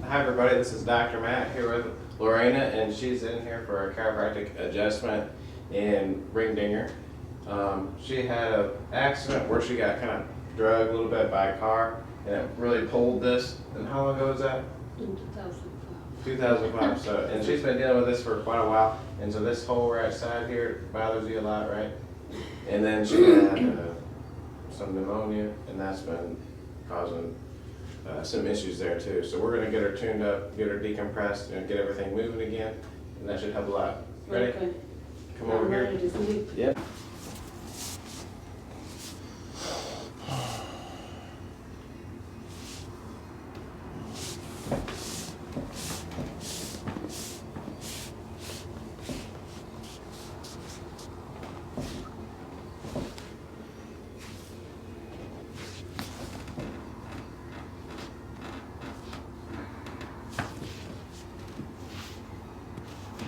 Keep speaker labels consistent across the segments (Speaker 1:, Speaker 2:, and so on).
Speaker 1: Hi everybody, this is Dr. Matt here with Lorena, and she's in here for a chiropractic adjustment in Ring Dinger. She had an accident where she got kind of dragged a little bit by a car, and it really pulled this. And how long ago was that?
Speaker 2: In 2005.
Speaker 1: 2005. So, and she's been dealing with this for quite a while, and so this whole right side here bothers you a lot, right? And then she had some pneumonia, and that's been causing some issues there too. So we're going to get her tuned up, get her decompressed, and get everything moving again, and that should help a lot. Ready?
Speaker 2: Okay.
Speaker 1: Come over here.
Speaker 2: Ready to sleep.
Speaker 1: Yep.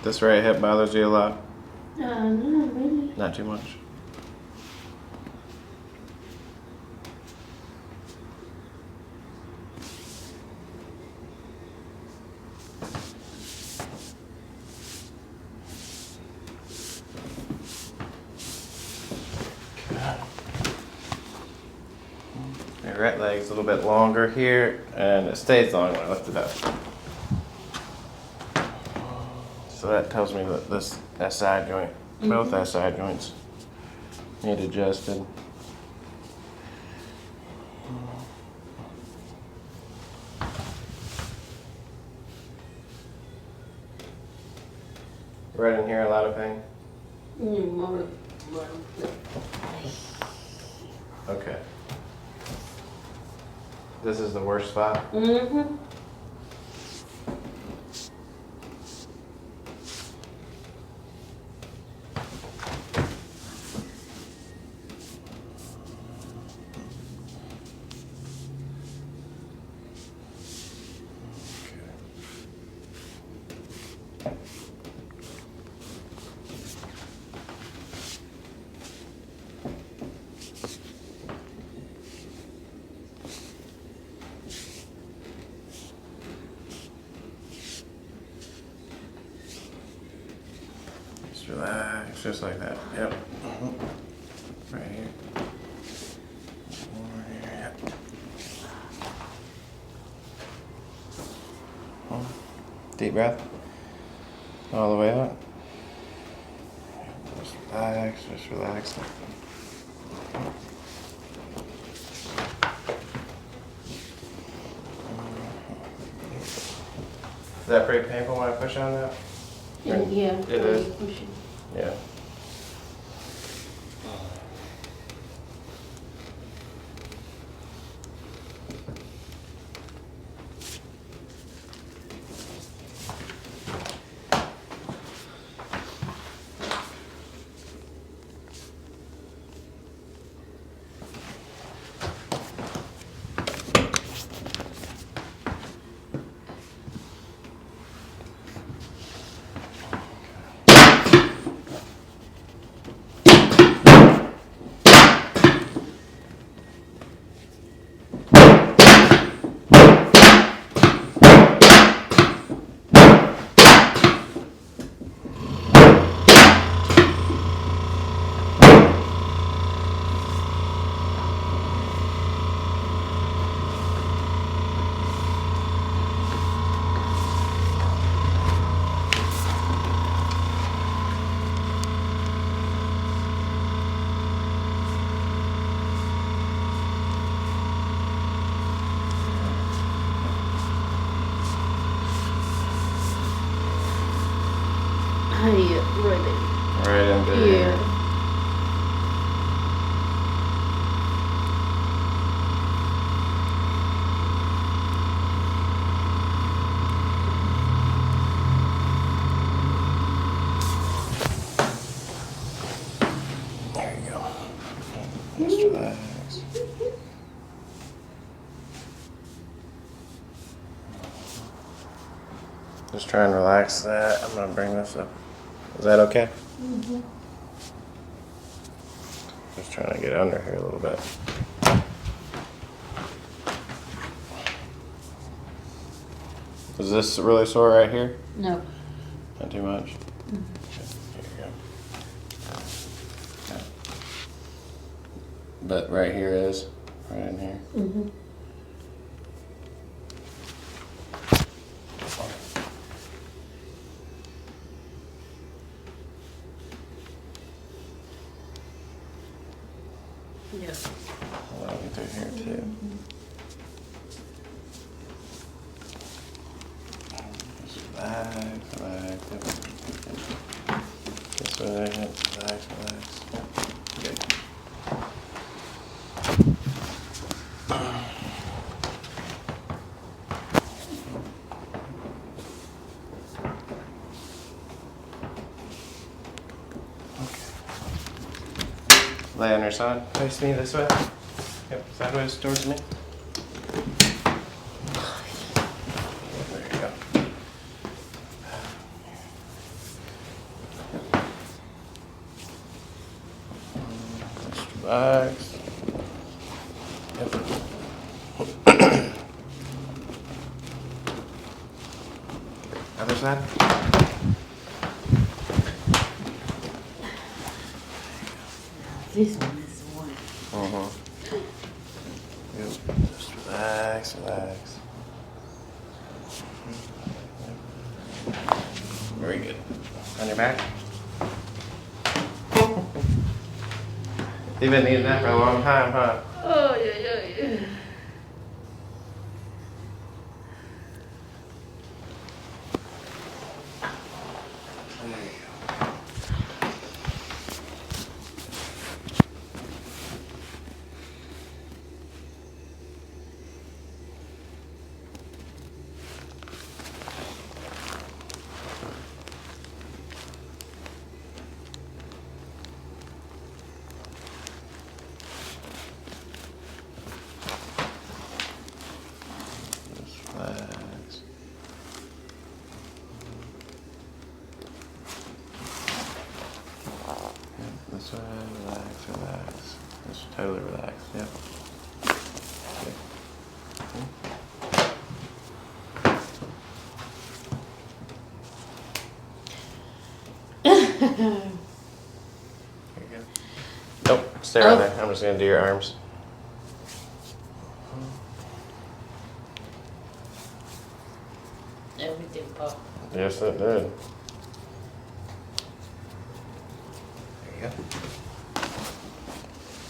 Speaker 1: This right hip bothers you a lot?
Speaker 2: Not really.
Speaker 1: Not too much. Your right leg's a little bit longer here, and it stays long when I lift it up. So that tells me that that side joint, both that side joints need adjusted. Right in here, a lot of pain?
Speaker 2: More.
Speaker 1: Okay. This is the worst spot?
Speaker 2: Mm-hmm.
Speaker 1: Just relax, just like that. Yep. Right here. Yep. Deep breath. All the way up. Just relax, just relax. Is that pretty painful when I push on that?
Speaker 2: Yeah.
Speaker 1: It is.
Speaker 2: Pushing.
Speaker 1: Yeah.
Speaker 2: Yeah, really.
Speaker 1: Right under here.
Speaker 2: Yeah.
Speaker 1: There you go. Just relax. Just try and relax that. I'm gonna bring this up. Is that okay?
Speaker 2: Mm-hmm.
Speaker 1: Just trying to get under here a little bit. Is this really sore right here?
Speaker 2: No.
Speaker 1: Not too much?
Speaker 2: Mm-hmm.
Speaker 1: Here you go. Yeah. But right here is, right in here.
Speaker 2: Mm-hmm. Yeah.
Speaker 1: Allow me through here too. Just relax, relax. This way, relax, relax. Good. Lay on your side. Face me this way. Yep, sideways towards me. There you go. Just relax. Yep. Other side.
Speaker 2: This one is one.
Speaker 1: Yep. Just relax, relax. Very good. On your back. You've been eating that for a long time, huh?
Speaker 2: Oh, yeah, yeah, yeah.
Speaker 1: Just relax. Yep, this way, relax, relax. Just totally relax, yep. Okay. There you go. Nope, stay right there. I'm just gonna do your arms.
Speaker 2: Everything pop.
Speaker 1: Yes, it did. There you go.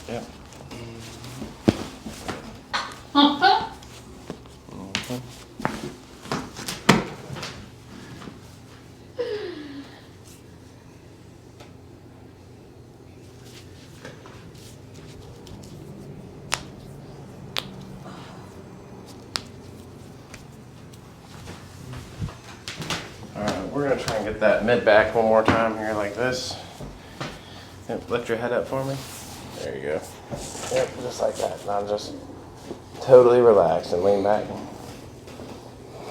Speaker 1: Yep. Mhm. Alright, we're gonna try and get that mid back one more time here like this. Yep, lift your head up for me. There you go. Yep, just like that. Now just totally relax and lean back.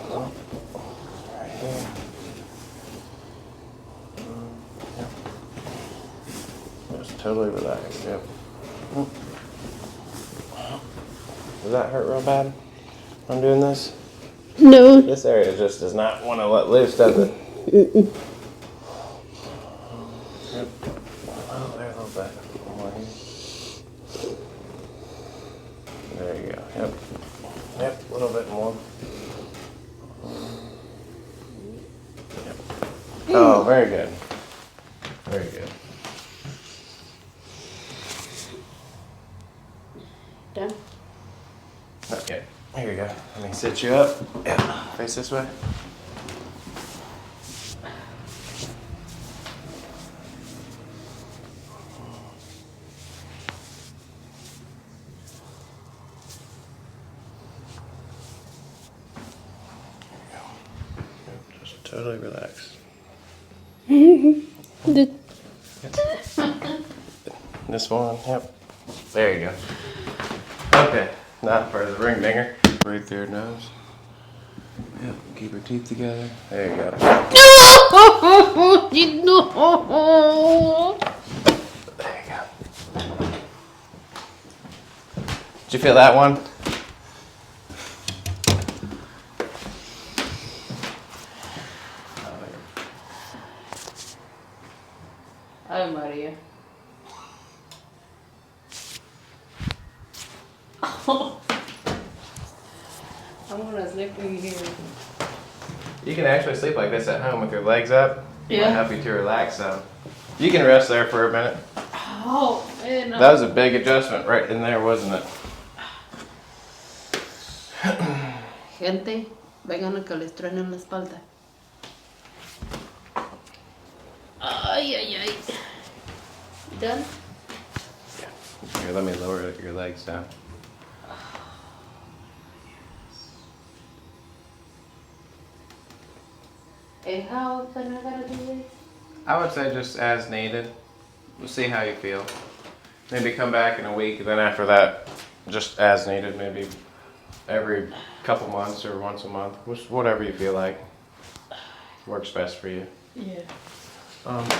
Speaker 1: Right here. Yep. Just totally relax. Yep. Does that hurt real bad when I'm doing this?
Speaker 2: No.
Speaker 1: This area just does not want to let loose, does it? Yep. Oh, there a little bit. One more here. There you go. Yep. Yep, a little bit more. Yep. Oh, very good. Very good.
Speaker 2: Done.
Speaker 1: Okay, here you go. Let me sit you up. Yeah, face this way. Just totally relax. This one, yep. There you go. Okay, now for the ring dinger. Breathe through your nose. Yep, keep your teeth together. There you go.
Speaker 2: You know.
Speaker 1: There you go. Did you feel that one?
Speaker 2: Ay, María. I'm gonna sleep in here.
Speaker 1: You can actually sleep like this at home with your legs up.
Speaker 2: Yeah.
Speaker 1: Might help you to relax some. You can rest there for a minute.
Speaker 2: Oh, man.
Speaker 1: That was a big adjustment right in there, wasn't it?
Speaker 2: Gente, vengan a que les truenen la espalda. Ay, ay, ay. Done?
Speaker 1: Here, let me lower your legs down.
Speaker 2: And how often I gotta do this?
Speaker 1: I would say just as needed. We'll see how you feel. Maybe come back in a week, and then after that, just as needed, maybe every couple months or once a month, whatever you feel like works best for you.
Speaker 2: Yeah.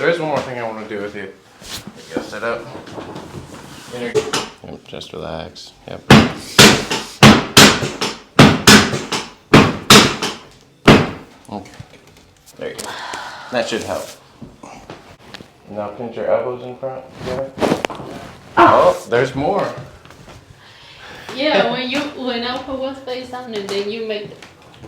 Speaker 1: There's one more thing I want to do with you. You go sit up. Yep, just relax. Yep. Okay. There you go. That should help. Now pinch your elbows in front together. Oh, there's more.
Speaker 2: Yeah, when I was face down and then you make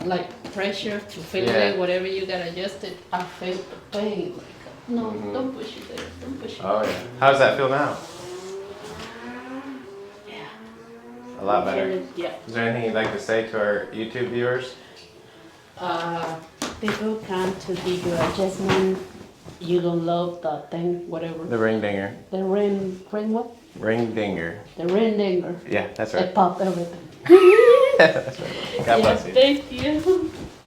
Speaker 2: like pressure to feel
Speaker 1: Yeah.
Speaker 2: it, whatever you got adjusted, I felt the pain. Like, no, don't push it there. Don't push it.
Speaker 1: Oh yeah. How does that feel now?
Speaker 2: Yeah.
Speaker 1: A lot better.
Speaker 2: Yeah.
Speaker 1: Is there anything you'd like to say to our YouTube viewers?
Speaker 2: People come to give you adjustment. You don't love the thing, whatever.
Speaker 1: The ring dinger.
Speaker 2: The ring what?
Speaker 1: Ring dinger.
Speaker 2: The ring dinger.
Speaker 1: Yeah, that's
Speaker 2: They
Speaker 1: right.
Speaker 2: pop everything.
Speaker 1: That's right. God bless you.
Speaker 2: Thank you.